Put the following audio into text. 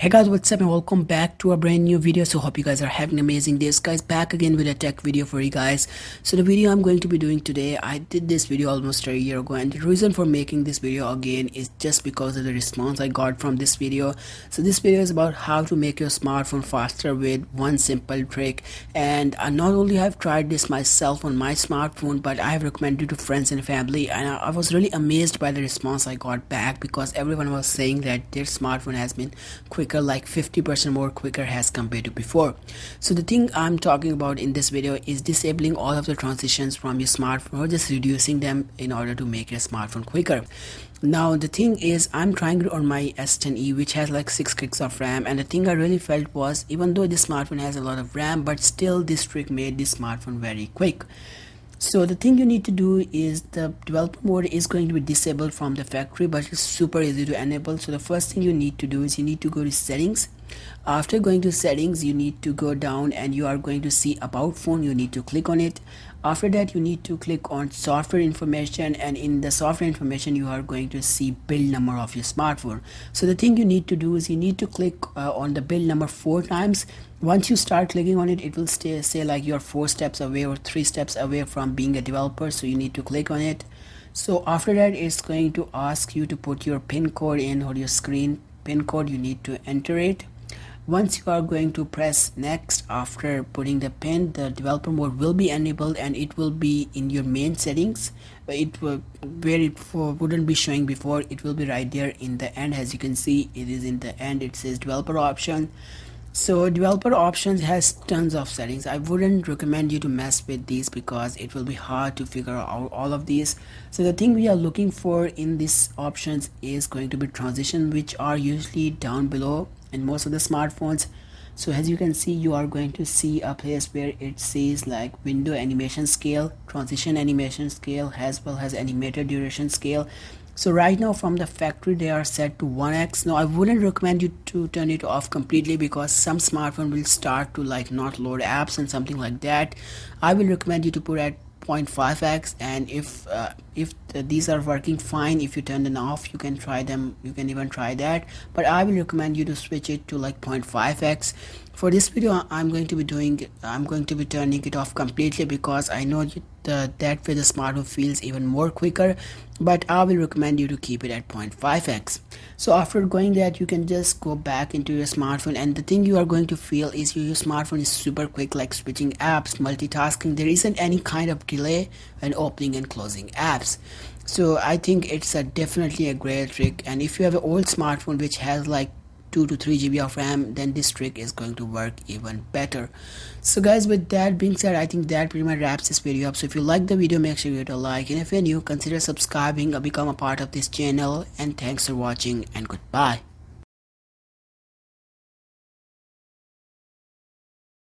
Hey guys, what's up and welcome back to a brand new video. So hope you guys are having amazing days, guys. Back again with a tech video for you guys. So the video I'm going to be doing today, I did this video almost a year ago, and the reason for making this video again is just because of the response I got from this video. So this video is about how to make your smartphone faster with one simple trick. And not only have tried this myself on my smartphone, but I have recommended to friends and family, and I was really amazed by the response I got back, because everyone was saying that their smartphone has been quicker, like 50% more quicker as compared to before. So the thing I'm talking about in this video is disabling all of the transitions from your smartphone, or just reducing them in order to make your smartphone quicker. Now the thing is, I'm trying it on my S10e, which has like 6 gigs of RAM, and the thing I really felt was, even though this smartphone has a lot of RAM, but still this trick made this smartphone very quick. So the thing you need to do is, the developer mode is going to be disabled from the factory, but it's super easy to enable. So the first thing you need to do is you need to go to settings. After going to settings, you need to go down and you are going to see about phone. You need to click on it. After that, you need to click on software information, and in the software information you are going to see build number of your smartphone. So the thing you need to do is you need to click on the build number 4 times. Once you start clicking on it, it will say like you're 4 steps away or 3 steps away from being a developer, so you need to click on it. So after that, it's going to ask you to put your pin code in, or your screen pin code. You need to enter it. Once you are going to press next after putting the pin, the developer mode will be enabled, and it will be in your main settings. It will, where it wouldn't be showing before, it will be right there in the end. As you can see, it is in the end. It says developer option. So developer options has tons of settings. I wouldn't recommend you to mess with these, because it will be hard to figure out all of these. So the thing we are looking for in these options is going to be transition, which are usually down below in most of the smartphones. So as you can see, you are going to see a place where it says like window animation scale, transition animation scale, as well as animated duration scale. So right now from the factory they are set to 1x. Now I wouldn't recommend you to turn it off completely, because some smartphone will start to like not load apps and something like that. I will recommend you to put at 0.5x, and if these are working fine, if you turn them off, you can try them, you can even try that, but I will recommend you to switch it to like 0.5x. For this video I'm going to be turning it off completely, because I know that way the smartphone feels even more quicker, but I will recommend you to keep it at 0.5x. So after going that, you can just go back into your smartphone, and the thing you are going to feel is your smartphone is super quick, like switching apps, multitasking. There isn't any kind of delay when opening and closing apps. So I think it's definitely a great trick, and if you have an old smartphone which has like 2 to 3 GB of RAM, then this trick is going to work even better. So guys, with that being said, I think that pretty much wraps this video up. So if you like the video, make sure you hit a like, and if you're new, consider subscribing or become a part of this channel. And thanks for watching, and goodbye.